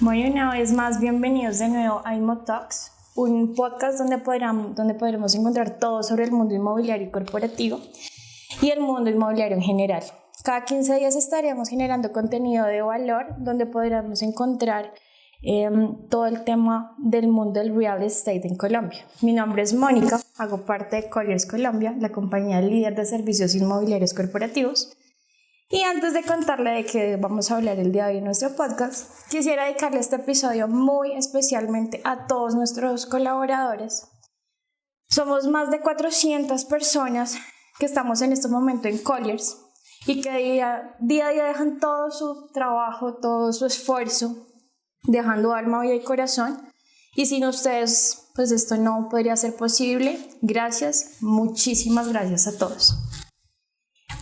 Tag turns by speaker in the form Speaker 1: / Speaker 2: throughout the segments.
Speaker 1: Bueno, una vez más, bienvenidos de nuevo a IMO Talks, un podcast donde podremos encontrar todo sobre el mundo inmobiliario y corporativo y el mundo inmobiliario en general. Cada 15 días estaremos generando contenido de valor donde podremos encontrar todo el tema del mundo del real estate en Colombia. Mi nombre es Mónica, hago parte de Colliers Colombia, la compañía líder de servicios inmobiliarios corporativos. Y antes de contarle de qué vamos a hablar el día de hoy en nuestro podcast, quisiera dedicarle este episodio muy especialmente a todos nuestros colaboradores. Somos más de 400 personas que estamos en este momento en Colliers y que día a día dejan todo su trabajo, todo su esfuerzo, dejando alma, vida y corazón. Y sin ustedes, pues esto no podría ser posible. Gracias, muchísimas gracias a todos.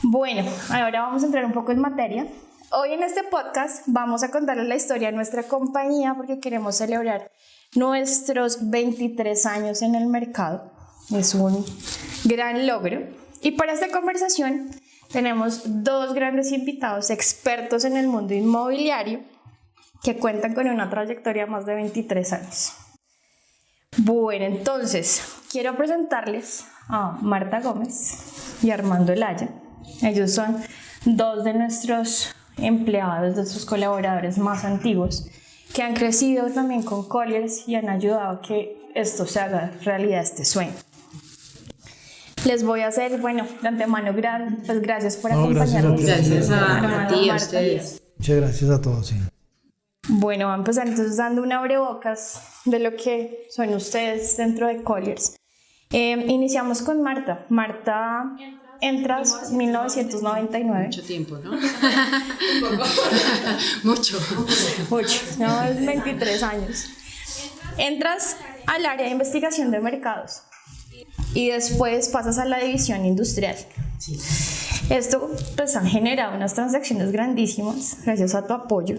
Speaker 1: Bueno, ahora vamos a entrar un poco en materia. Hoy en este podcast vamos a contarles la historia de nuestra compañía porque queremos celebrar nuestros 23 años en el mercado. Es un gran logro. Y para esta conversación tenemos dos grandes invitados expertos en el mundo inmobiliario que cuentan con una trayectoria de más de 23 años. Bueno, entonces quiero presentarles a Marta Gómez y Armando Laya. Ellos son dos de nuestros empleados, de nuestros colaboradores más antiguos, que han crecido también con Colliers y han ayudado a que esto se haga realidad, este sueño. Les voy a hacer, de antemano, pues gracias por acompañarnos.
Speaker 2: Gracias a ti, a ustedes.
Speaker 3: Muchas gracias a todos, sí.
Speaker 1: Bueno, vamos a empezar entonces dando un abrebocas de lo que son ustedes dentro de Colliers. Iniciamos con Marta. Marta, entras en 1999.
Speaker 2: Mucho tiempo, ¿no? Un poco. Mucho,
Speaker 1: no, 23 años. Entras al área de investigación de mercados y después pasas a la división industrial.
Speaker 2: Sí.
Speaker 1: Esto pues han generado unas transacciones grandísimas gracias a tu apoyo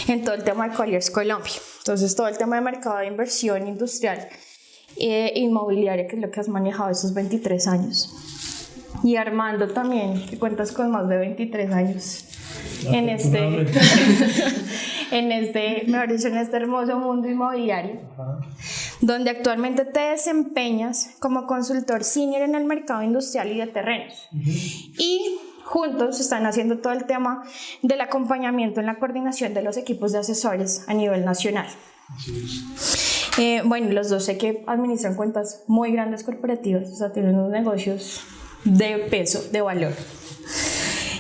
Speaker 1: en todo el tema de Colliers Colombia. Entonces todo el tema de mercado de inversión industrial inmobiliaria, que es lo que has manejado esos 23 años. Y Armando también, que cuentas con más de 23 años en este hermoso mundo inmobiliario. Ajá. Donde actualmente te desempeñas como consultor senior en el mercado industrial y de terrenos. Y juntos están haciendo todo el tema del acompañamiento en la coordinación de los equipos de asesores a nivel nacional. Los dos sé que administran cuentas muy grandes corporativas, o sea, tienen unos negocios de peso, de valor.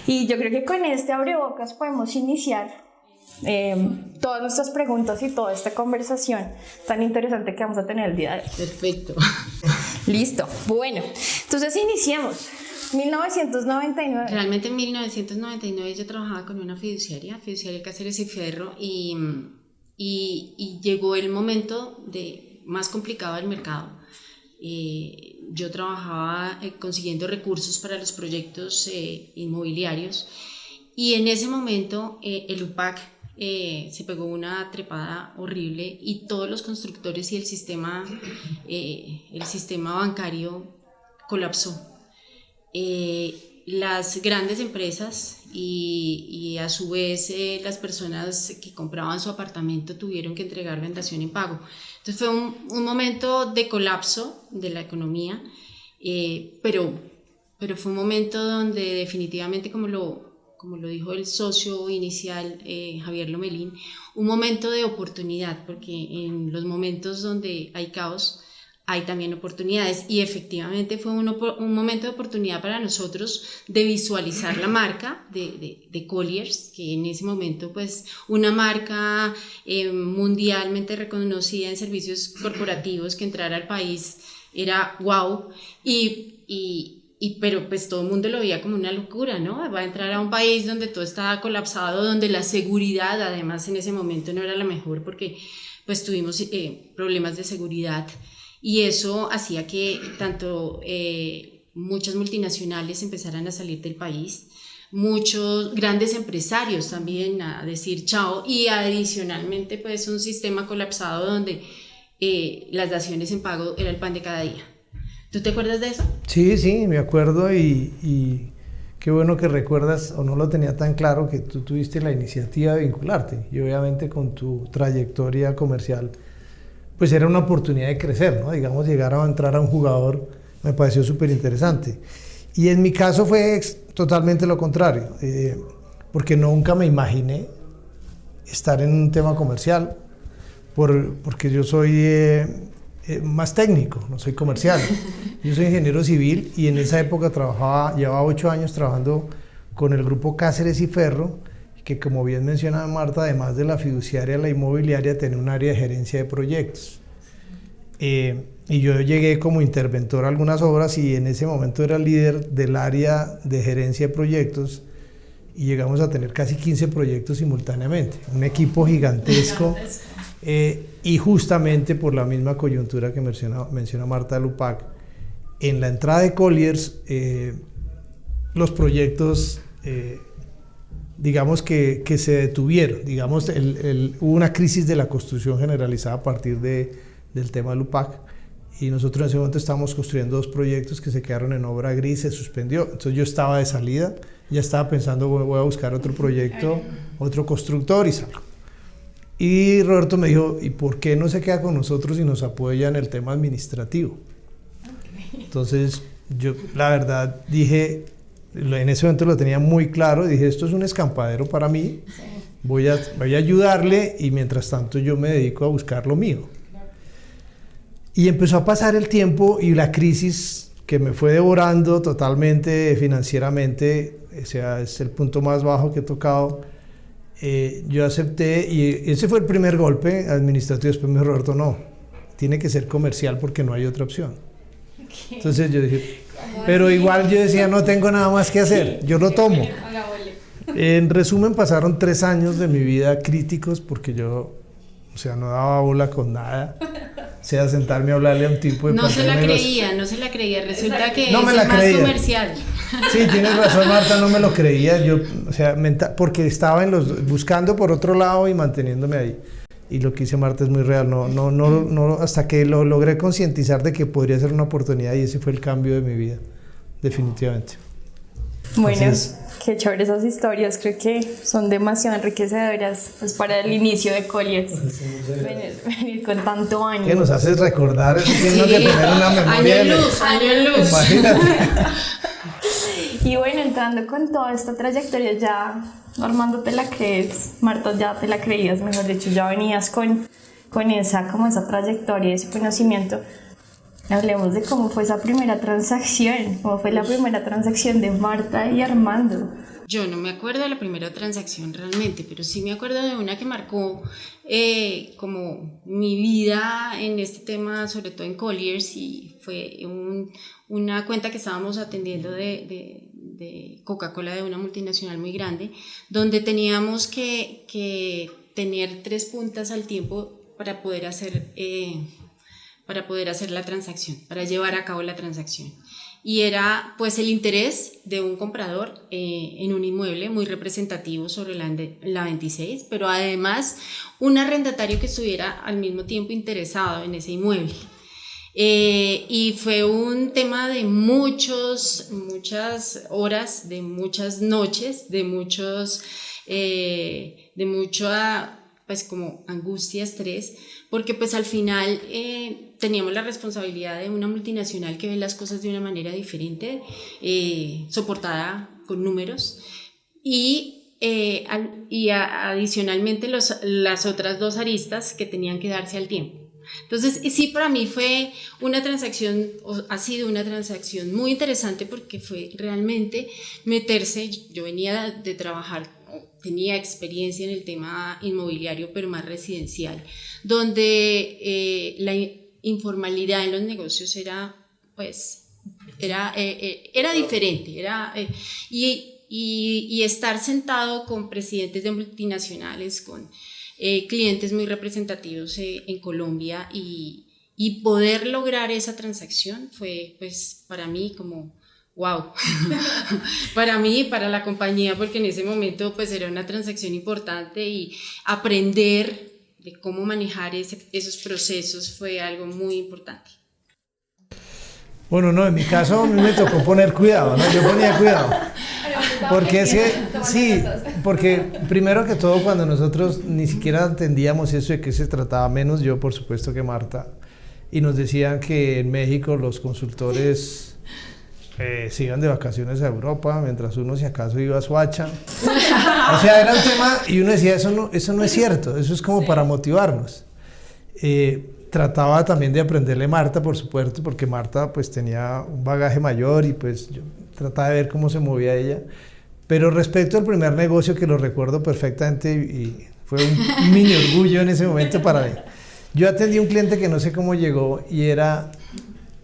Speaker 1: Y yo creo que con este abrebocas podemos iniciar todas nuestras preguntas y toda esta conversación tan interesante que vamos a tener el día de hoy.
Speaker 2: Perfecto.
Speaker 1: Listo. Bueno, entonces iniciemos. 1999.
Speaker 2: Realmente en 1999 yo trabajaba con una fiduciaria Cáceres y Ferro, y llegó el momento más complicado del mercado. Yo trabajaba consiguiendo recursos para los proyectos inmobiliarios, y en ese momento el UPAC se pegó una trepada horrible y todos los constructores y el sistema bancario colapsó. Las grandes empresas y a su vez las personas que compraban su apartamento tuvieron que entregar la dación en pago. Entonces fue un momento de colapso de la economía, pero fue un momento donde definitivamente, como lo dijo el socio inicial, Javier Lomelín, un momento de oportunidad, porque en los momentos donde hay caos hay también oportunidades, y efectivamente fue un momento de oportunidad para nosotros de visualizar la marca de Colliers, que en ese momento pues una marca mundialmente reconocida en servicios corporativos, que entrara al país era wow, pero pues todo el mundo lo veía como una locura, ¿no? Va a entrar a un país donde todo estaba colapsado, donde la seguridad además en ese momento no era la mejor, porque pues tuvimos problemas de seguridad. Y eso hacía que muchas multinacionales empezaran a salir del país, muchos grandes empresarios también a decir chao, y adicionalmente pues un sistema colapsado donde las daciones en pago era el pan de cada día. ¿Tú te acuerdas de eso?
Speaker 3: Sí, me acuerdo, y qué bueno que recuerdas, o no lo tenía tan claro, que tú tuviste la iniciativa de vincularte y obviamente con tu trayectoria comercial pues era una oportunidad de crecer, ¿no? Digamos, llegar a entrar a un jugador me pareció súper interesante. Y en mi caso fue totalmente lo contrario, porque nunca me imaginé estar en un tema comercial, porque yo soy más técnico, no soy comercial. Yo soy ingeniero civil y en esa época llevaba 8 años trabajando con el grupo Cáceres y Ferro, que como bien menciona Marta, además de la fiduciaria, la inmobiliaria, tenía un área de gerencia de proyectos. Y yo llegué como interventor a algunas obras y en ese momento era líder del área de gerencia de proyectos y llegamos a tener casi 15 proyectos simultáneamente, un equipo gigantesco. Y justamente por la misma coyuntura que menciona Marta del UPAC, en la entrada de Colliers, los proyectos, digamos que se detuvieron, digamos, hubo una crisis de la construcción generalizada a partir del tema del UPAC, y nosotros en ese momento estábamos construyendo 2 proyectos que se quedaron en obra gris, se suspendió, entonces yo estaba de salida, ya estaba pensando, voy a buscar otro proyecto, otro constructor y salgo. Y Roberto me dijo, ¿y por qué no se queda con nosotros y nos apoya en el tema administrativo? Entonces yo la verdad dije, en ese momento lo tenía muy claro, dije, esto es un escampadero para mí, voy a ayudarle y mientras tanto yo me dedico a buscar lo mío. Y empezó a pasar el tiempo y la crisis que me fue devorando totalmente financieramente, o sea, es el punto más bajo que he tocado. Yo acepté y ese fue el primer golpe administrativo. Después me dijo Roberto, no, tiene que ser comercial porque no hay otra opción. Okay. Entonces yo dije, pero igual yo decía, no tengo nada más que hacer, yo lo tomo. En resumen, pasaron 3 años de mi vida críticos porque yo, o sea, no daba bola con nada. O sea, sentarme a hablarle a un tipo de...
Speaker 2: No se la creía, resulta que
Speaker 3: no
Speaker 2: es
Speaker 3: me la
Speaker 2: más
Speaker 3: creía.
Speaker 2: Comercial.
Speaker 3: Sí, tienes razón, Marta, no me lo creía, yo, o sea, porque estaba buscando por otro lado y manteniéndome ahí. Y lo que dice Marta es muy real, no, hasta que lo logré concientizar de que podría ser una oportunidad y ese fue el cambio de mi vida, definitivamente.
Speaker 1: Bueno, entonces, qué chévere esas historias, creo que son demasiado enriquecedoras pues, para el inicio de Colliers. Venir con tanto año.
Speaker 3: Que nos haces recordar, eso tiene que tener una memoria.
Speaker 2: Año en luz.
Speaker 3: Imagínate.
Speaker 1: Y bueno, entrando con toda esta trayectoria, ya Armando te la crees, Marta ya te la creías, mejor dicho, ya venías con esa trayectoria, ese conocimiento. Hablemos de cómo fue esa primera transacción, cómo fue la primera transacción de Marta y Armando.
Speaker 2: Yo no me acuerdo de la primera transacción realmente, pero sí me acuerdo de una que marcó como mi vida en este tema, sobre todo en Colliers, y fue una cuenta que estábamos atendiendo de Coca-Cola, de una multinacional muy grande, donde teníamos que tener 3 puntas al tiempo para poder hacer la transacción, para llevar a cabo la transacción. Y era pues el interés de un comprador en un inmueble muy representativo sobre la 26, pero además un arrendatario que estuviera al mismo tiempo interesado en ese inmueble. Y fue un tema de muchas horas, de muchas noches, de mucha pues como angustia, estrés, porque pues al final teníamos la responsabilidad de una multinacional que ve las cosas de una manera diferente, soportada con números, y adicionalmente las otras 2 aristas que tenían que darse al tiempo. Entonces sí, para mí fue una transacción, ha sido una transacción muy interesante porque fue realmente meterse. Yo venía de trabajar, tenía experiencia en el tema inmobiliario, pero más residencial, donde la informalidad en los negocios era diferente, y estar sentado con presidentes de multinacionales, con clientes muy representativos en Colombia, y poder lograr esa transacción fue pues para mí como wow, para mí y para la compañía, porque en ese momento pues era una transacción importante, y aprender de cómo manejar esos procesos fue algo muy importante.
Speaker 3: Bueno, no, en mi caso a mí me tocó poner cuidado, ¿no? Yo ponía cuidado. Porque es que, sí, porque primero que todo cuando nosotros ni siquiera entendíamos eso de qué se trataba, menos yo por supuesto que Marta, y nos decían que en México los consultores se iban de vacaciones a Europa, mientras uno si acaso iba a Soacha. O sea, era un tema y uno decía, eso no es cierto, eso es como para motivarnos. Trataba también de aprenderle a Marta, por supuesto, porque Marta pues tenía un bagaje mayor y pues yo trataba de ver cómo se movía ella. Pero respecto al primer negocio, que lo recuerdo perfectamente y fue un mini orgullo en ese momento para mí. Yo atendí a un cliente que no sé cómo llegó y era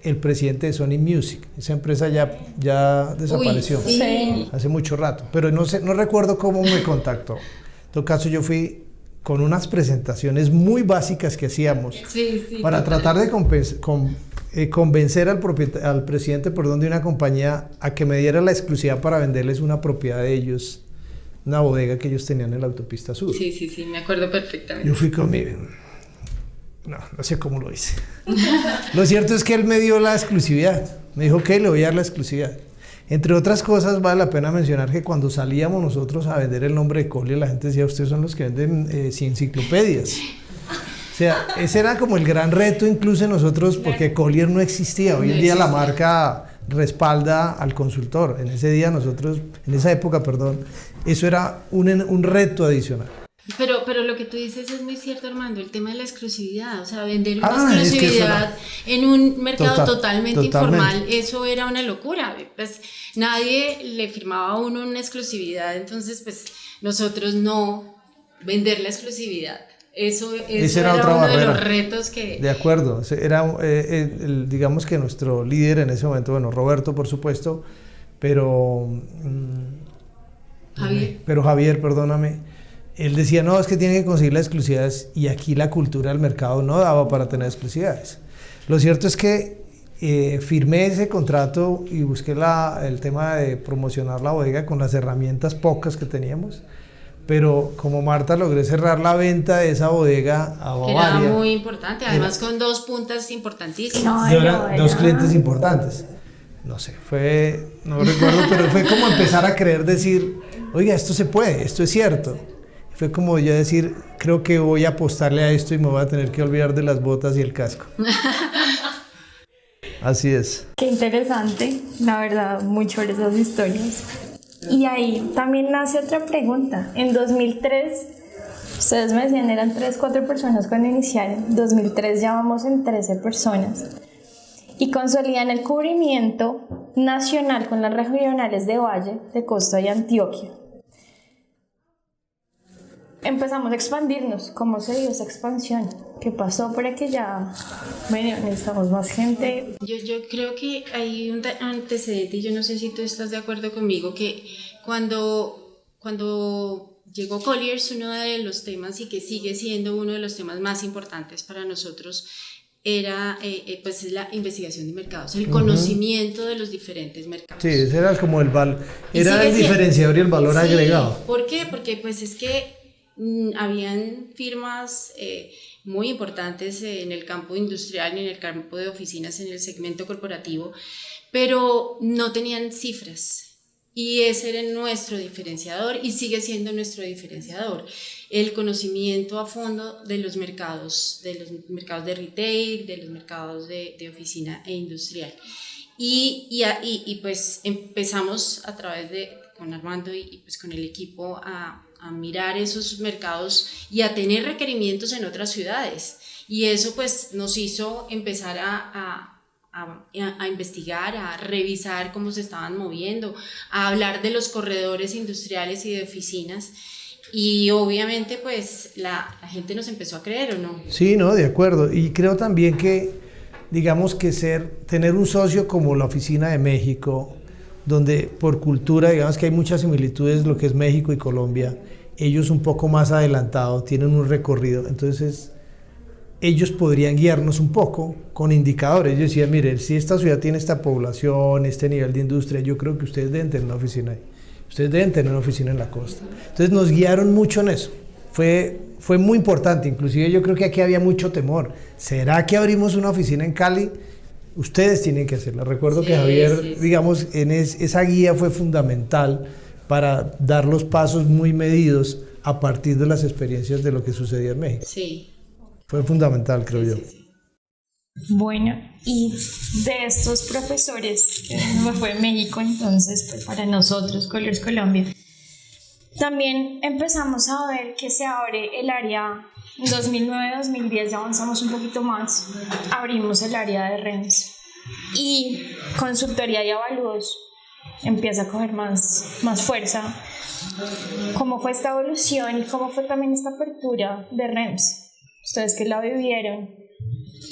Speaker 3: el presidente de Sony Music. Esa empresa ya desapareció.
Speaker 2: Uy, sí.
Speaker 3: Hace mucho rato, pero no recuerdo cómo me contactó. En todo caso, yo fui con unas presentaciones muy básicas que hacíamos para tratar de convencer al presidente de una compañía a que me diera la exclusividad para venderles una propiedad de ellos, una bodega que ellos tenían en la autopista sur.
Speaker 2: Sí, me acuerdo perfectamente.
Speaker 3: Yo fui con mi... No sé cómo lo hice. Lo cierto es que él me dio la exclusividad. Me dijo que le voy a dar la exclusividad. Entre otras cosas, vale la pena mencionar que cuando salíamos nosotros a vender el nombre de Collier, la gente decía, ustedes son los que venden enciclopedias. O sea, ese era como el gran reto incluso en nosotros, porque Collier no existía. Hoy en día la marca respalda al consultor. En esa época, eso era un reto adicional.
Speaker 2: Pero lo que tú dices es muy cierto, Armando, el tema de la exclusividad, o sea, vender una exclusividad en un mercado totalmente informal, eso era una locura, pues nadie le firmaba a uno una exclusividad, entonces pues nosotros no vender la exclusividad, eso era
Speaker 3: otra
Speaker 2: uno
Speaker 3: barrera.
Speaker 2: De los retos que...
Speaker 3: De acuerdo, era digamos que nuestro líder en ese momento, bueno, Roberto por supuesto, pero Javier, perdóname. Él decía, no, es que tienen que conseguir las exclusividades y aquí la cultura del mercado no daba para tener exclusividades. Lo cierto es que firmé ese contrato y busqué el tema de promocionar la bodega con las herramientas pocas que teníamos, pero como Marta logré cerrar la venta de esa bodega a Bavaria.
Speaker 2: Era muy importante, además con dos puntas importantísimas.
Speaker 3: Dos clientes importantes. No sé, no recuerdo, pero fue como empezar a creer, decir, oiga, esto se puede, esto es cierto. Fue como yo decir, creo que voy a apostarle a esto y me voy a tener que olvidar de las botas y el casco. Así es.
Speaker 1: Qué interesante, la verdad, muy chéveres esas historias. Y ahí también nace otra pregunta. En 2003, ustedes me decían, eran 3-4 personas cuando iniciaron. En 2003 ya vamos en 13 personas. Y consolidan el cubrimiento nacional con las regionales de Valle, de Costa y Antioquia. Empezamos a expandirnos. ¿Cómo se dio esa expansión? ¿Qué pasó para que ya necesitamos más gente?
Speaker 2: Yo creo que hay un antecedente, y yo no sé si tú estás de acuerdo conmigo, que cuando llegó Colliers, uno de los temas, y que sigue siendo uno de los temas más importantes para nosotros, era pues la investigación de mercados, el conocimiento de los diferentes mercados.
Speaker 3: Sí, ese era como el diferenciador y el valor agregado.
Speaker 2: ¿Por qué? Porque pues es que habían firmas muy importantes en el campo industrial y en el campo de oficinas en el segmento corporativo, pero no tenían cifras, y ese era nuestro diferenciador y sigue siendo nuestro diferenciador, el conocimiento a fondo de los mercados de retail, de los mercados de oficina e industrial. Y pues empezamos a través con Armando y pues con el equipo a mirar esos mercados y a tener requerimientos en otras ciudades, y eso pues nos hizo empezar a investigar, a revisar cómo se estaban moviendo, a hablar de los corredores industriales y de oficinas, y obviamente pues la gente nos empezó a creer, ¿o no?
Speaker 3: Sí, no, de acuerdo, y creo también que digamos que tener un socio como la Oficina de México, donde por cultura, digamos que hay muchas similitudes lo que es México y Colombia, ellos un poco más adelantados, tienen un recorrido, entonces ellos podrían guiarnos un poco con indicadores. Ellos decían, mire, si esta ciudad tiene esta población, este nivel de industria, yo creo que ustedes deben tener una oficina ahí, ustedes deben tener una oficina en la costa. Entonces nos guiaron mucho en eso, fue muy importante, inclusive yo creo que aquí había mucho temor, ¿será que abrimos una oficina en Cali? Ustedes tienen que hacerla. Recuerdo que Javier, digamos, esa guía fue fundamental para dar los pasos muy medidos a partir de las experiencias de lo que sucedía en México.
Speaker 2: Sí.
Speaker 3: Fue fundamental, creo yo.
Speaker 2: Sí.
Speaker 1: Bueno, y de estos profesores, que no fue en México, entonces, pues para nosotros, Colors Colombia, también empezamos a ver que se abre el área. En 2009-2010 ya avanzamos un poquito más, abrimos el área de REMS y consultoría y avalúos empieza a coger más fuerza. ¿Cómo fue esta evolución y cómo fue también esta apertura de REMS? Ustedes que la vivieron,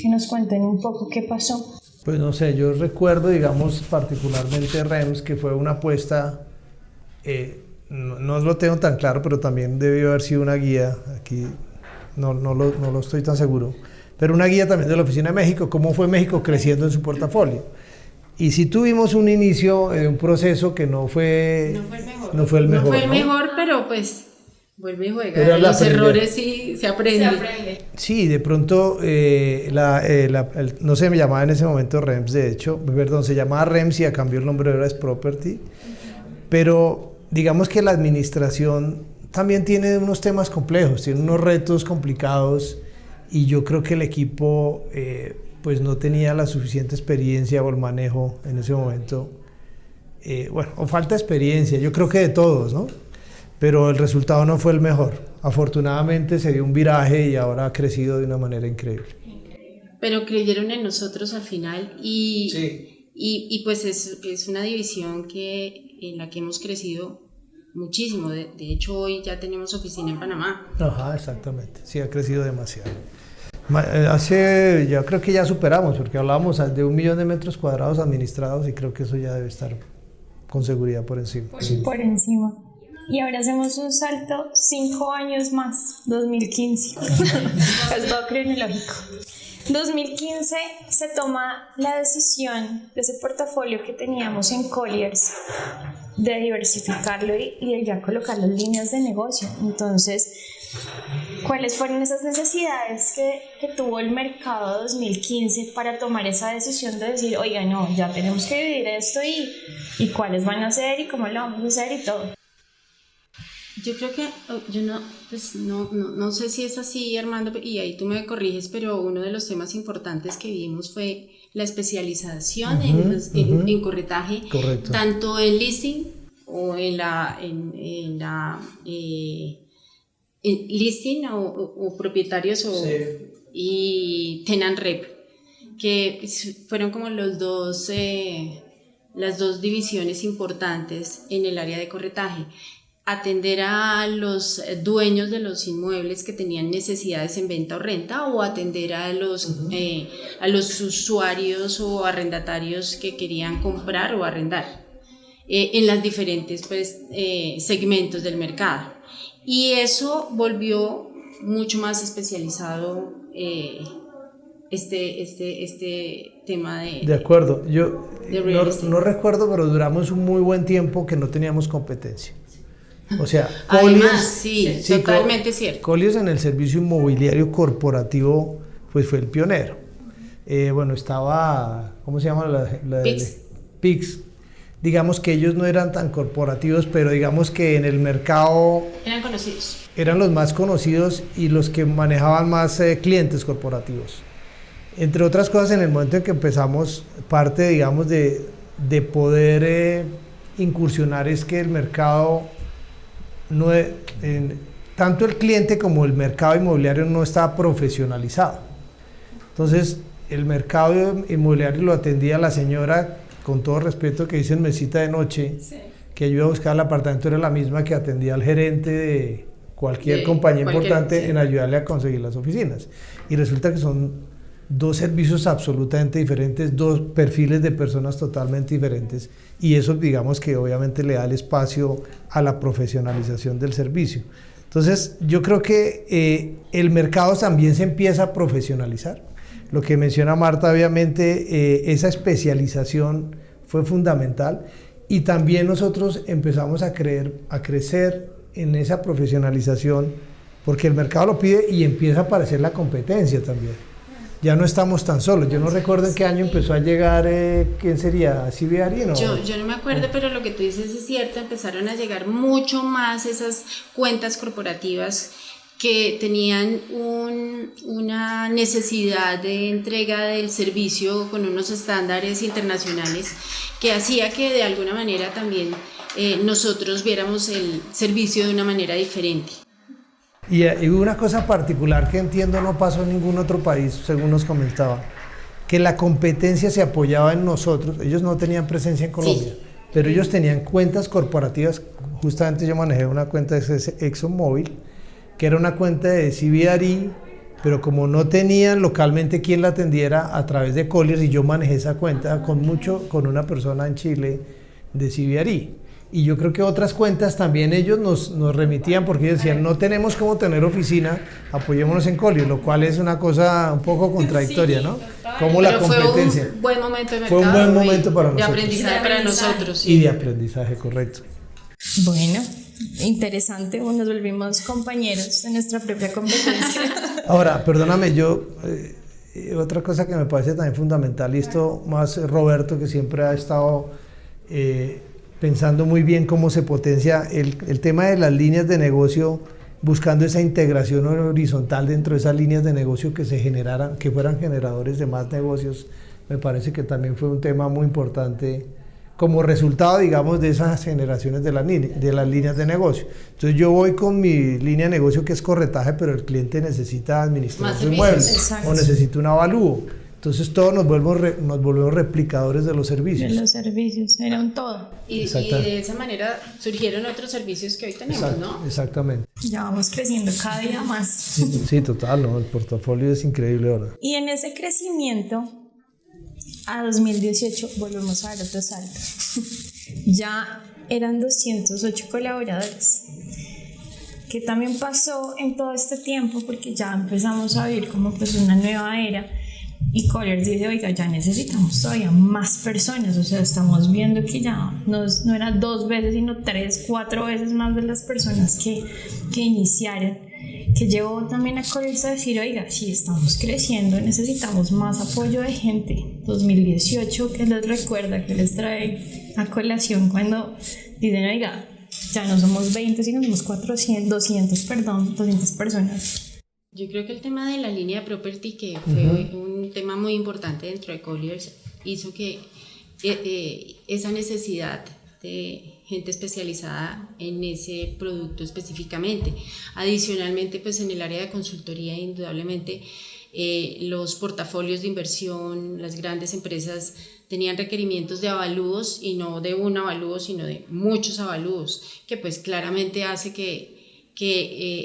Speaker 1: que nos cuenten un poco qué pasó.
Speaker 3: Pues no sé, yo recuerdo, digamos, particularmente REMS, que fue una apuesta, no lo tengo tan claro, pero también debió haber sido una guía, aquí no lo estoy tan seguro, pero una guía también de la Oficina de México, cómo fue México creciendo en su portafolio. Y sí tuvimos un inicio, un proceso que no fue el mejor,
Speaker 2: pero pues vuelve y juega.
Speaker 3: Pero
Speaker 2: los errores sí se aprende.
Speaker 3: Sí, de pronto, no se me llamaba en ese momento REMS, de hecho, perdón, se llamaba REMS y cambió el nombre, ahora es Property, pero digamos que la administración también tiene unos temas complejos, tiene unos retos complicados y yo creo que el equipo pues no tenía la suficiente experiencia o el manejo en ese momento, o falta de experiencia, yo creo que de todos, ¿no? Pero el resultado no fue el mejor. Afortunadamente se dio un viraje y ahora ha crecido de una manera increíble.
Speaker 2: Pero creyeron en nosotros al final y,
Speaker 3: sí.
Speaker 2: y pues es una división en la que hemos crecido muchísimo. De hecho, hoy ya tenemos oficina en Panamá.
Speaker 3: Ajá, exactamente. Sí, ha crecido demasiado. Yo creo que ya superamos, porque hablábamos de 1 millón de metros cuadrados administrados y creo que eso ya debe estar con seguridad por encima.
Speaker 1: Por encima. Y ahora hacemos un salto 5 años más, 2015. Es todo cronológico. 2015 se toma la decisión de ese portafolio que teníamos en Colliers de diversificarlo y de ya colocar las líneas de negocio. Entonces, ¿cuáles fueron esas necesidades que tuvo el mercado 2015 para tomar esa decisión de decir, oiga, no, ya tenemos que dividir esto y cuáles van a ser y cómo lo vamos a hacer y todo?
Speaker 2: Yo creo que, no sé si es así, Armando, y ahí tú me corriges, pero uno de los temas importantes que vimos fue la especialización en corretaje.
Speaker 3: Correcto.
Speaker 2: Tanto en listing o en listing o propietarios
Speaker 3: sí.
Speaker 2: Y tenant rep, que fueron como las dos divisiones importantes en el área de corretaje. Atender a los dueños de los inmuebles que tenían necesidades en venta o renta, o atender a los usuarios o arrendatarios que querían comprar o arrendar en las diferentes segmentos del mercado. Y eso volvió mucho más especializado este tema de
Speaker 3: acuerdo, yo no recuerdo, pero duramos un muy buen tiempo que no teníamos competencia. O sea,
Speaker 2: Colliers, sí, totalmente cierto.
Speaker 3: Colliers en el servicio inmobiliario corporativo pues fue el pionero. Estaba, ¿cómo se llama? PIX. Digamos que ellos no eran tan corporativos, pero digamos que en el mercado
Speaker 2: eran conocidos.
Speaker 3: Eran los más conocidos y los que manejaban más clientes corporativos. Entre otras cosas, en el momento en que empezamos, parte, digamos, de poder incursionar es que el mercado tanto el cliente como el mercado inmobiliario no estaba profesionalizado. Entonces, el mercado inmobiliario lo atendía la señora, con todo respeto, que dicen mesita de noche, sí, que ayuda a buscar el apartamento, era la misma que atendía al gerente de cualquier compañía importante, sí, en ayudarle a conseguir las oficinas. Y resulta que son dos servicios absolutamente diferentes, dos perfiles de personas totalmente diferentes, y eso, digamos, que obviamente le da el espacio a la profesionalización del servicio. Entonces, yo creo que el mercado también se empieza a profesionalizar. Lo que menciona Marta, obviamente, esa especialización fue fundamental, y también nosotros empezamos a crecer en esa profesionalización, porque el mercado lo pide y empieza a aparecer la competencia también. ya no estamos tan solos. Yo no recuerdo en qué año empezó a llegar, ¿quién sería? ¿CBRE? ¿No?
Speaker 2: Yo no me acuerdo, pero lo que tú dices es cierto, empezaron a llegar mucho más esas cuentas corporativas que tenían una necesidad de entrega del servicio con unos estándares internacionales que hacía que de alguna manera también nosotros viéramos el servicio de una manera diferente.
Speaker 3: Y una cosa particular que entiendo no pasó en ningún otro país, según nos comentaba, que la competencia se apoyaba en nosotros. Ellos no tenían presencia en Colombia, sí, pero ellos tenían cuentas corporativas. Justamente yo manejé una cuenta de ExxonMobil, que era una cuenta de CBRE, pero como no tenían localmente quien la atendiera, a través de Colliers, y yo manejé esa cuenta con una persona en Chile de CBRE. Y yo creo que otras cuentas también ellos nos remitían, porque ellos decían, no tenemos cómo tener oficina, apoyémonos en Colliers, lo cual es una cosa un poco contradictoria, ¿no? Como la competencia.
Speaker 2: Fue un buen momento de mercado.
Speaker 3: Fue un buen momento para nosotros.
Speaker 2: De aprendizaje para nosotros.
Speaker 3: Y de aprendizaje, correcto.
Speaker 1: Bueno, interesante, nos volvimos compañeros de nuestra propia competencia.
Speaker 3: Ahora, perdóname, otra cosa que me parece también fundamental, y esto más Roberto, que siempre ha estado pensando muy bien cómo se potencia el tema de las líneas de negocio, buscando esa integración horizontal dentro de esas líneas de negocio que se generaran, que fueran generadores de más negocios. Me parece que también fue un tema muy importante como resultado, digamos, de esas generaciones de las líneas de negocio. Entonces yo voy con mi línea de negocio, que es corretaje, pero el cliente necesita administrar su inmueble o necesita un avalúo. Entonces todos nos volvemos replicadores de los servicios.
Speaker 1: De los servicios, era un todo.
Speaker 2: Y de esa manera surgieron otros servicios que hoy tenemos, ¿no?
Speaker 3: Exactamente.
Speaker 1: Ya vamos creciendo cada día más.
Speaker 3: Sí, total, ¿no? El portafolio es increíble ahora.
Speaker 1: Y en ese crecimiento, a 2018 volvemos a ver otro salto. Ya eran 208 colaboradores. ¿Qué también pasó en todo este tiempo? Porque ya empezamos a vivir como pues una nueva era. Y Colliers dice, oiga, ya necesitamos todavía más personas, o sea, estamos viendo que ya no era 2 veces, sino 3, 4 veces más de las personas que iniciaron, que llevó también a Colliers a decir, oiga, sí, estamos creciendo, necesitamos más apoyo de gente. 2018, que les recuerda, que les trae a colación cuando dicen, oiga, ya no somos 20, sino somos 200 personas.
Speaker 2: Yo creo que el tema de la línea de property, que fue un tema muy importante dentro de Colliers, hizo que esa necesidad de gente especializada en ese producto específicamente. Adicionalmente, pues en el área de consultoría, indudablemente, los portafolios de inversión, las grandes empresas tenían requerimientos de avalúos, y no de un avalúo, sino de muchos avalúos, que pues claramente hace que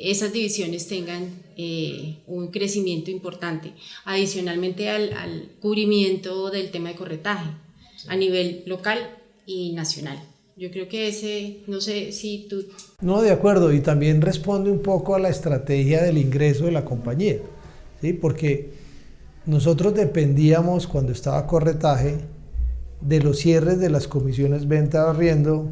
Speaker 2: esas divisiones tengan un crecimiento importante, adicionalmente al cubrimiento del tema de corretaje a nivel local y nacional. Yo creo que ese, no sé si tú...
Speaker 3: No, de acuerdo, y también responde un poco a la estrategia del ingreso de la compañía, ¿sí? Porque nosotros dependíamos, cuando estaba corretaje, de los cierres de las comisiones venta o arriendo.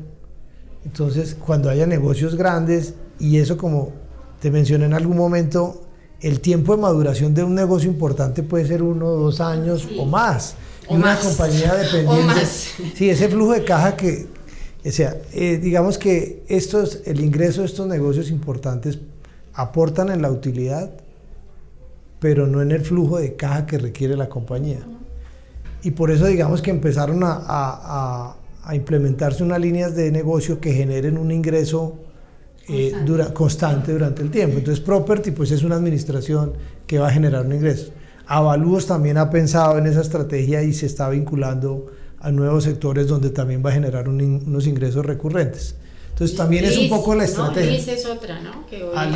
Speaker 3: Entonces, cuando haya negocios grandes, y eso, como te mencioné en algún momento, el tiempo de maduración de un negocio importante puede ser 1 o 2 años, sí, o más. Y una compañía dependiente, sí, ese flujo de caja que, o sea, digamos que el ingreso de estos negocios importantes aportan en la utilidad, pero no en el flujo de caja que requiere la compañía. Y por eso, digamos que empezaron a implementarse unas líneas de negocio que generen un ingreso constante durante el tiempo. Entonces property pues es una administración que va a generar un ingreso. Avalúos también ha pensado en esa estrategia y se está vinculando a nuevos sectores donde también va a generar unos ingresos recurrentes. Entonces también es un poco la estrategia.
Speaker 2: Lease es otra, ¿no?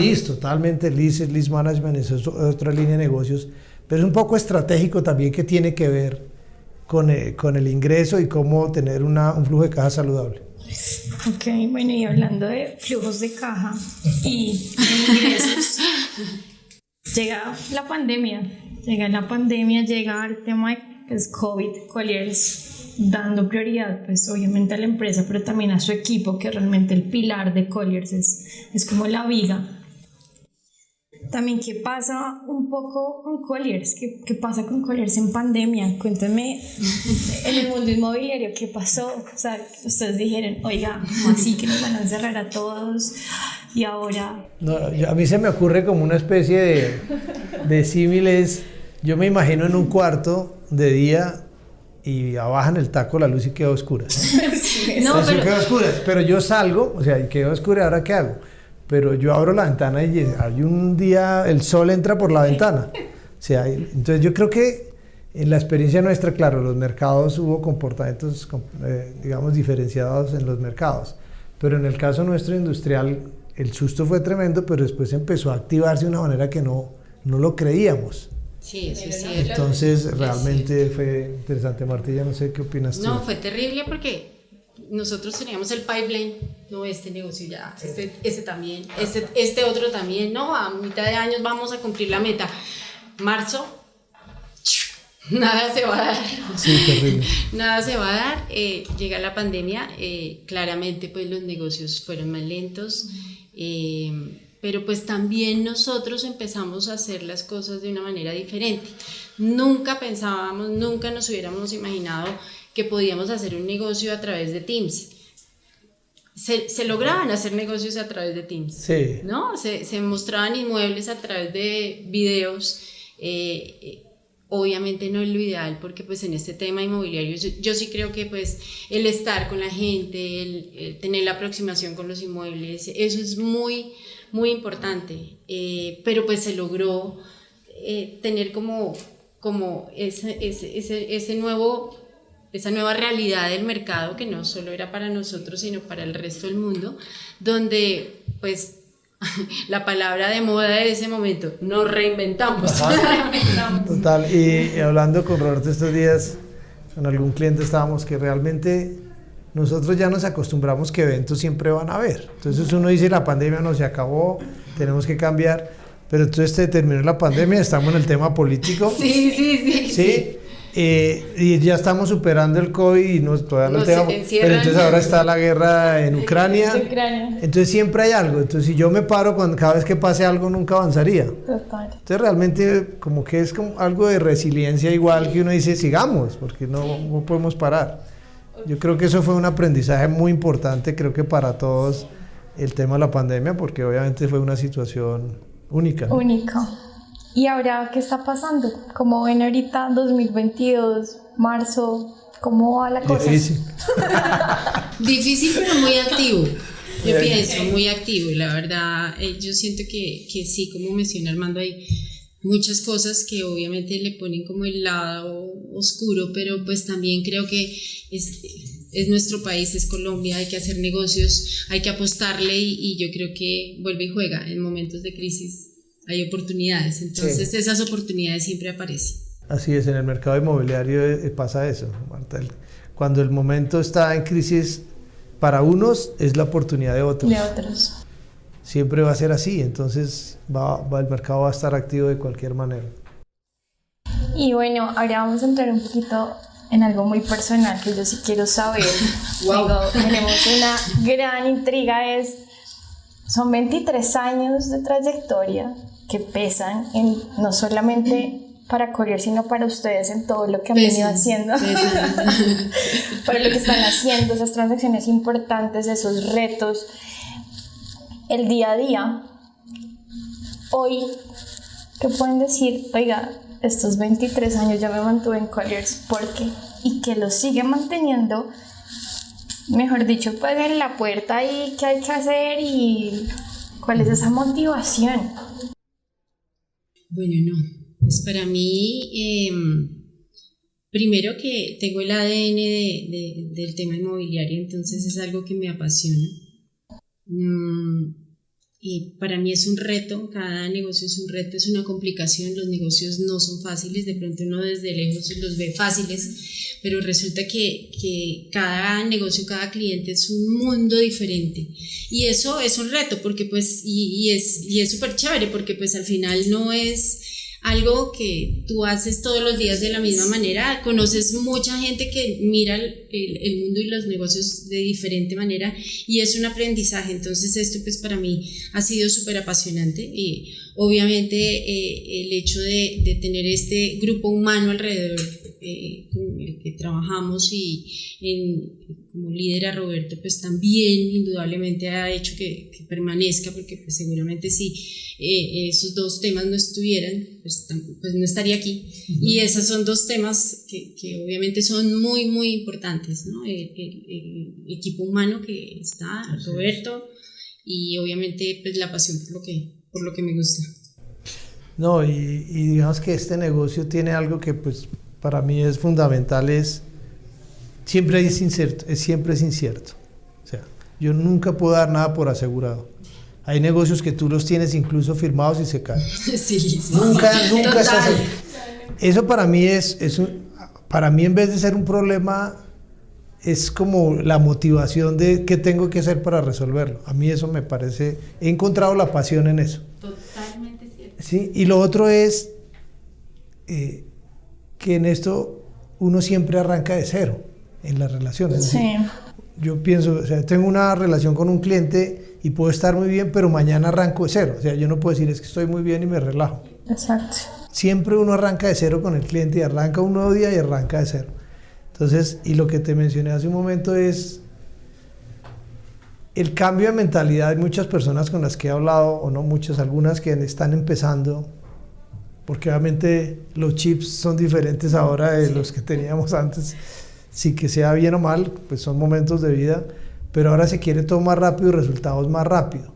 Speaker 3: Lease, totalmente. Lease management es otra línea de negocios, pero es un poco estratégico también, que tiene que ver con el ingreso y cómo tener un flujo de caja saludable.
Speaker 1: Ok, bueno, y hablando de flujos de caja y ingresos, llega la pandemia, llega el tema de pues, COVID, Colliers dando prioridad pues obviamente a la empresa, pero también a su equipo, que realmente el pilar de Colliers es como la viga. También, ¿qué pasa un poco con Colliers? ¿Qué pasa con Colliers en pandemia? Cuéntame, en el mundo inmobiliario, ¿qué pasó? O sea, ustedes dijeron, oiga, ¿cómo así que nos van a encerrar a todos? Y ahora...
Speaker 3: No, a mí se me ocurre como una especie de símiles. Yo me imagino en un cuarto de día y abajan el taco la luz y queda oscura.
Speaker 2: No,
Speaker 3: Queda oscura, pero yo salgo, o sea, y quedó oscura, ¿ahora qué hago? Pero yo abro la ventana y hay un día, el sol entra por la ventana. O sea, entonces yo creo que en la experiencia nuestra, claro, los mercados hubo comportamientos, digamos, diferenciados en los mercados. Pero en el caso nuestro industrial, el susto fue tremendo, pero después empezó a activarse de una manera que no lo creíamos.
Speaker 2: Sí, eso es cierto.
Speaker 3: Entonces, realmente fue interesante. Martilla, no sé qué opinas tú.
Speaker 2: No, fue terrible porque nosotros teníamos el pipeline, no, este negocio ya, este también, este otro también, no, a mitad de años vamos a cumplir la meta. Marzo, nada se va a dar.
Speaker 3: Sí, terrible.
Speaker 2: Nada se va a dar, llega la pandemia, claramente pues los negocios fueron más lentos, pero pues también nosotros empezamos a hacer las cosas de una manera diferente. Nunca pensábamos, nunca nos hubiéramos imaginado que podíamos hacer un negocio a través de Teams. Se lograban hacer negocios a través de Teams,
Speaker 3: sí,
Speaker 2: ¿no? Se mostraban inmuebles a través de videos. Obviamente no es lo ideal porque pues en este tema inmobiliario yo sí creo que pues el estar con la gente, el tener la aproximación con los inmuebles, eso es muy, muy importante, pero pues se logró tener como esa nueva realidad del mercado que no solo era para nosotros sino para el resto del mundo, donde pues la palabra de moda de ese momento, nos reinventamos.
Speaker 3: Total, y hablando con Roberto estos días, con algún cliente estábamos que realmente nosotros ya nos acostumbramos que eventos siempre van a haber. Entonces uno dice la pandemia no se acabó, tenemos que cambiar, pero entonces terminó la pandemia, estamos en el tema político. Sí. Y ya estamos superando el COVID y todavía no tenemos, pero entonces ahora está la guerra en Ucrania. Entonces siempre hay algo. Entonces si yo me paro cada vez que pase algo nunca avanzaría.
Speaker 1: Total.
Speaker 3: Entonces realmente como que es como algo de resiliencia igual que uno dice sigamos porque no podemos parar. Yo creo que eso fue un aprendizaje muy importante, creo que para todos el tema de la pandemia, porque obviamente fue una situación única, ¿no?
Speaker 1: Único. ¿Y ahora qué está pasando? ¿Cómo ven ahorita 2022, marzo? ¿Cómo va la cosa?
Speaker 2: Difícil pero muy activo. Yo pienso muy activo, la verdad. Yo siento que sí, como menciona Armando, hay muchas cosas que obviamente le ponen como el lado oscuro, pero pues también creo que es nuestro país, es Colombia, hay que hacer negocios, hay que apostarle y yo creo que vuelve y juega en momentos de crisis. Hay oportunidades, entonces sí. Esas oportunidades siempre aparecen.
Speaker 3: Así es, en el mercado inmobiliario pasa eso, Marta. Cuando el momento está en crisis, para unos es la oportunidad de otros. Siempre va a ser así, entonces el mercado va a estar activo de cualquier manera.
Speaker 1: Y bueno, ahora vamos a entrar un poquito en algo muy personal que yo sí quiero saber.
Speaker 2: Wow.
Speaker 1: Tenemos una gran intriga, son 23 años de trayectoria que pesan no solamente para Colliers, sino para ustedes en todo lo que han venido haciendo, para lo que están haciendo, esas transacciones importantes, esos retos, el día a día. Hoy, ¿qué pueden decir? Oiga, estos 23 años ya me mantuve en Colliers, ¿por qué? Y que lo sigue manteniendo, mejor dicho, pues en la puerta y qué hay que hacer y cuál es esa motivación.
Speaker 2: Bueno, no, pues para mí, primero que tengo el ADN del tema inmobiliario, entonces es algo que me apasiona. Y para mí es un reto, cada negocio es un reto, es una complicación, los negocios no son fáciles, de pronto uno desde lejos los ve fáciles, pero resulta que cada negocio, cada cliente es un mundo diferente y eso es un reto porque pues y es súper chévere porque pues al final no es algo que tú haces todos los días de la misma manera, conoces mucha gente que mira el mundo y los negocios de diferente manera y es un aprendizaje. Entonces esto pues para mí ha sido súper apasionante y obviamente el hecho de tener este grupo humano alrededor con el que trabajamos como líder a Roberto pues también indudablemente ha hecho que permanezca, porque pues seguramente si esos dos temas no estuvieran pues no estaría aquí. Y esos son dos temas que obviamente son muy muy importantes, ¿no? El equipo humano que está, Roberto, y obviamente pues la pasión por lo que me gusta.
Speaker 3: No, y digamos que este negocio tiene algo que pues para mí es fundamental, siempre es incierto. O sea, yo nunca puedo dar nada por asegurado. Hay negocios que tú los tienes incluso firmados y se caen.
Speaker 2: Sí,
Speaker 3: nunca estás seguro. Eso para mí para mí en vez de ser un problema, es como la motivación de qué tengo que hacer para resolverlo. A mí eso me parece, he encontrado la pasión en eso.
Speaker 2: Totalmente cierto.
Speaker 3: Sí, y lo otro es que en esto uno siempre arranca de cero en las relaciones.
Speaker 1: Sí.
Speaker 3: Yo pienso, o sea, tengo una relación con un cliente y puedo estar muy bien, pero mañana arranco de cero. O sea, yo no puedo decir es que estoy muy bien y me relajo.
Speaker 1: Exacto.
Speaker 3: Siempre uno arranca de cero con el cliente y arranca un nuevo día y arranca de cero. Entonces, y lo que te mencioné hace un momento es el cambio de mentalidad. Hay muchas personas con las que he hablado, o no muchas, algunas que están empezando, porque obviamente los chips son diferentes ahora de los que teníamos antes. Sí, que sea bien o mal, pues son momentos de vida, pero ahora se quiere todo más rápido y resultados más rápido.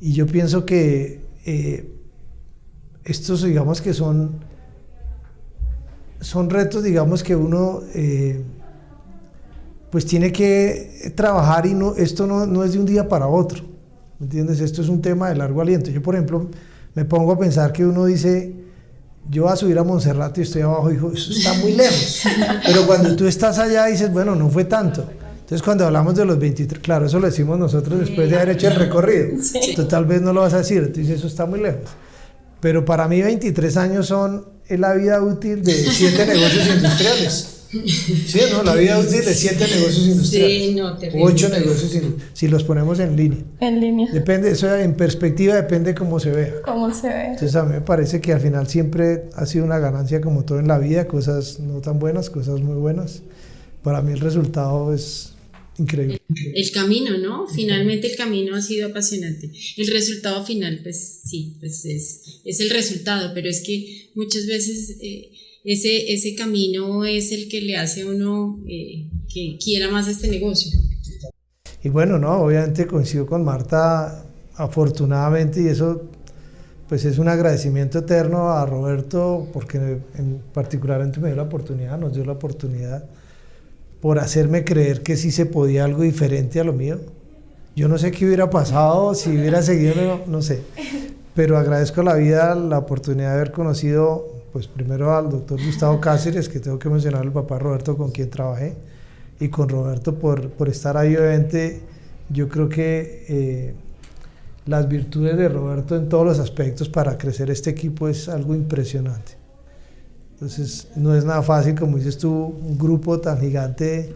Speaker 3: Y yo pienso que estos, digamos que son retos, digamos que uno pues tiene que trabajar, y esto no es de un día para otro, ¿me entiendes? Esto es un tema de largo aliento. Yo, por ejemplo, me pongo a pensar que uno dice, yo voy a subir a Monserrate y estoy abajo, y digo, eso está muy lejos. Pero cuando tú estás allá dices, bueno, no fue tanto. Entonces, cuando hablamos de los 23, claro, eso lo decimos nosotros después de haber hecho el recorrido. Sí. Entonces, tal vez no lo vas a decir, entonces eso está muy lejos. Pero para mí 23 años es la vida útil de 7 negocios industriales. ¿Sí, no? La vida útil de 7 negocios industriales.
Speaker 2: Sí, no, terrible.
Speaker 3: 8 negocios si los ponemos en línea.
Speaker 1: En línea.
Speaker 3: Depende, eso en perspectiva depende cómo se vea.
Speaker 1: Cómo se ve.
Speaker 3: Entonces a mí me parece que al final siempre ha sido una ganancia, como todo en la vida, cosas no tan buenas, cosas muy buenas. Para mí el resultado es increíble.
Speaker 2: El camino, ¿no? Finalmente el camino ha sido apasionante. El resultado final, pues sí, pues es el resultado, pero es que muchas veces ese camino es el que le hace a uno que quiera más este negocio.
Speaker 3: Y bueno, no, obviamente coincido con Marta, afortunadamente, y eso pues es un agradecimiento eterno a Roberto, porque particularmente me dio la oportunidad, nos dio la oportunidad, por hacerme creer que sí se podía algo diferente a lo mío. Yo no sé qué hubiera pasado, si hubiera seguido, no sé, pero agradezco a la vida la oportunidad de haber conocido, pues primero al doctor Gustavo Cáceres, que tengo que mencionar, el papá Roberto, con quien trabajé, y con Roberto por estar ahí. Obviamente yo creo que las virtudes de Roberto en todos los aspectos para crecer este equipo es algo impresionante. Entonces no es nada fácil, como dices tú, un grupo tan gigante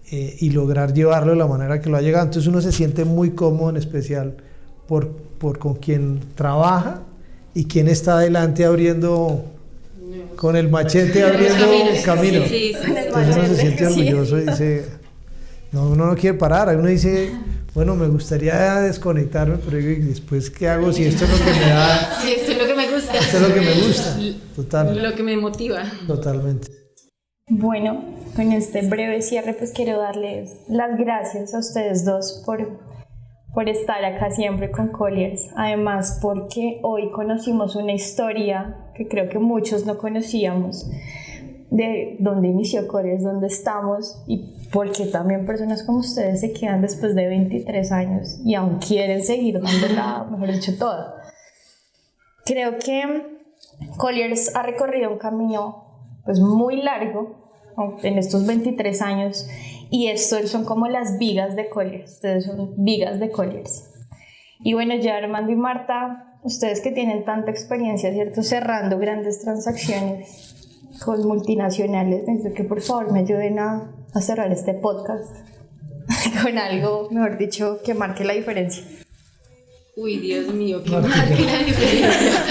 Speaker 3: y lograr llevarlo de la manera que lo ha llegado. Entonces uno se siente muy cómodo, en especial por con quien trabaja y quien está adelante abriendo con el machete, abriendo camino.
Speaker 2: Sí,
Speaker 3: Entonces uno se siente orgulloso y dice, no, uno no quiere parar. Uno dice, bueno, me gustaría desconectarme, pero después, ¿qué hago si esto es lo que me da?
Speaker 2: Sí, esto es lo que me gusta.
Speaker 3: Esto es lo que me gusta, total.
Speaker 2: Lo que me motiva.
Speaker 3: Totalmente.
Speaker 1: Bueno, con este breve cierre, pues quiero darles las gracias a ustedes dos por estar acá siempre con Colliers. Además, porque hoy conocimos una historia que creo que muchos no conocíamos, de dónde inició Colliers, dónde estamos, y porque también personas como ustedes se quedan después de 23 años y aún quieren seguir dándola, mejor dicho, toda. Creo que Colliers ha recorrido un camino pues muy largo en estos 23 años, y estos son como las vigas de Colliers. Ustedes son vigas de Colliers. Y bueno, ya Armando y Marta ustedes que tienen tanta experiencia, ¿cierto? Cerrando grandes transacciones con multinacionales, necesito que por favor me ayuden a cerrar este podcast con algo, mejor dicho, que marque la diferencia.
Speaker 2: Uy, Dios mío, que marque la diferencia.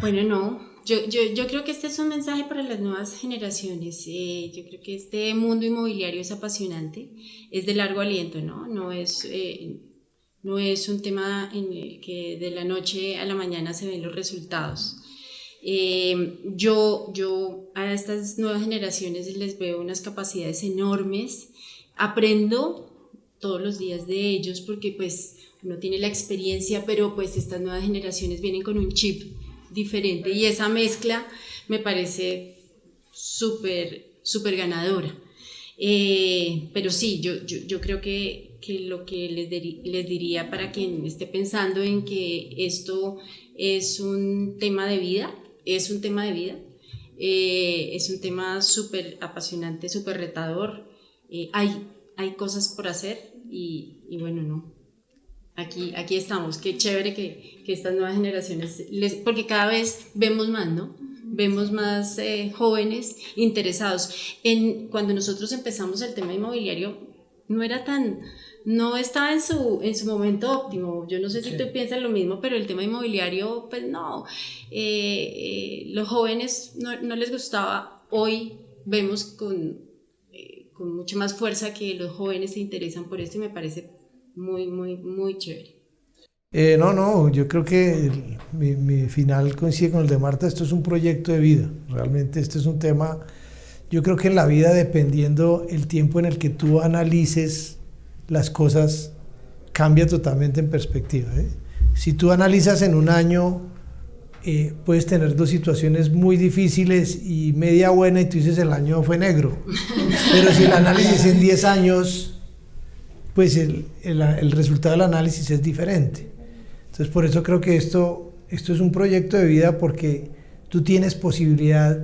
Speaker 2: Bueno, no, yo creo que este es un mensaje para las nuevas generaciones. Yo creo que este mundo inmobiliario es apasionante, es de largo aliento, ¿no? No es un tema en el que de la noche a la mañana se ven los resultados. Yo a estas nuevas generaciones les veo unas capacidades enormes, aprendo todos los días de ellos porque pues uno tiene la experiencia, pero pues estas nuevas generaciones vienen con un chip diferente y esa mezcla me parece súper ganadora. Pero sí, yo creo que lo que les diría para quien esté pensando en que esto es un tema de vida, es un tema súper apasionante, súper retador. Hay cosas por hacer y bueno, no. Aquí estamos, qué chévere que estas nuevas generaciones, porque cada vez vemos más, ¿no? Vemos más jóvenes interesados. Cuando nosotros empezamos el tema inmobiliario, no estaba en su momento óptimo. Yo no sé si tú piensas lo mismo, pero el tema inmobiliario, pues no. Los jóvenes no les gustaba. Hoy vemos con mucha más fuerza que los jóvenes se interesan por esto y me parece muy chévere.
Speaker 3: No, yo creo que mi final coincide con el de Marta. Esto es un proyecto de vida, realmente este es un tema, yo creo que en la vida, dependiendo el tiempo en el que tú analices las cosas, cambia totalmente en perspectiva, ¿eh? Si tú analizas en un año, puedes tener dos situaciones muy difíciles y media buena y tú dices el año fue negro, pero si el análisis en 10 años, pues el resultado del análisis es diferente. Entonces por eso creo que esto es un proyecto de vida, porque tú tienes posibilidad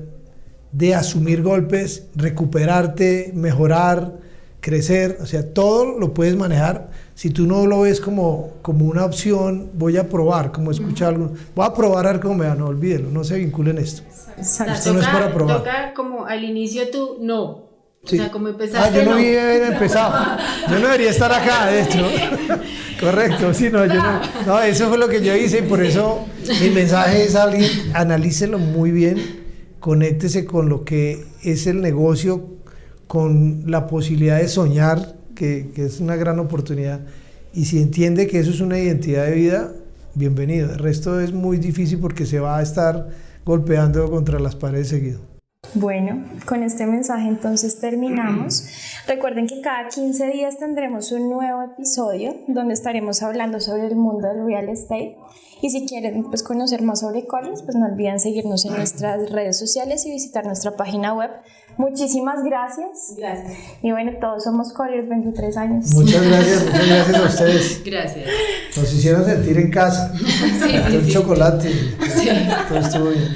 Speaker 3: de asumir golpes, recuperarte, mejorar, crecer, o sea, todo lo puedes manejar. Si tú no lo ves como una opción, voy a probar, como escuchar algo, voy a probar a ver cómo me va, no, olvídelo, no se vinculen esto.
Speaker 1: Exacto.
Speaker 3: Esto no es para probar.
Speaker 2: Toca como al inicio tú, no.
Speaker 3: Sí.
Speaker 2: O sea, como empezaste,
Speaker 3: yo no había haber empezado. Yo no debería estar acá, de hecho. Correcto, sí, no, yo no. No, eso fue lo que yo hice y por eso mi mensaje es a alguien, analícelo muy bien, conéctese con lo que es el negocio, con la posibilidad de soñar, que es una gran oportunidad. Y si entiende que eso es una identidad de vida, bienvenido. El resto es muy difícil porque se va a estar golpeando contra las paredes seguido.
Speaker 1: Bueno, con este mensaje entonces terminamos. Recuerden que cada 15 días tendremos un nuevo episodio donde estaremos hablando sobre el mundo del real estate. Y si quieren pues, conocer más sobre Colliers, pues no olviden seguirnos en nuestras redes sociales y visitar nuestra página web. Muchísimas gracias.
Speaker 2: Gracias.
Speaker 1: Y bueno, todos somos Colliers, 23 años.
Speaker 3: Muchas gracias a ustedes.
Speaker 2: Gracias.
Speaker 3: Nos hicieron sentir en casa.
Speaker 2: Sí.
Speaker 3: Un chocolate. Sí. Todo estuvo bien.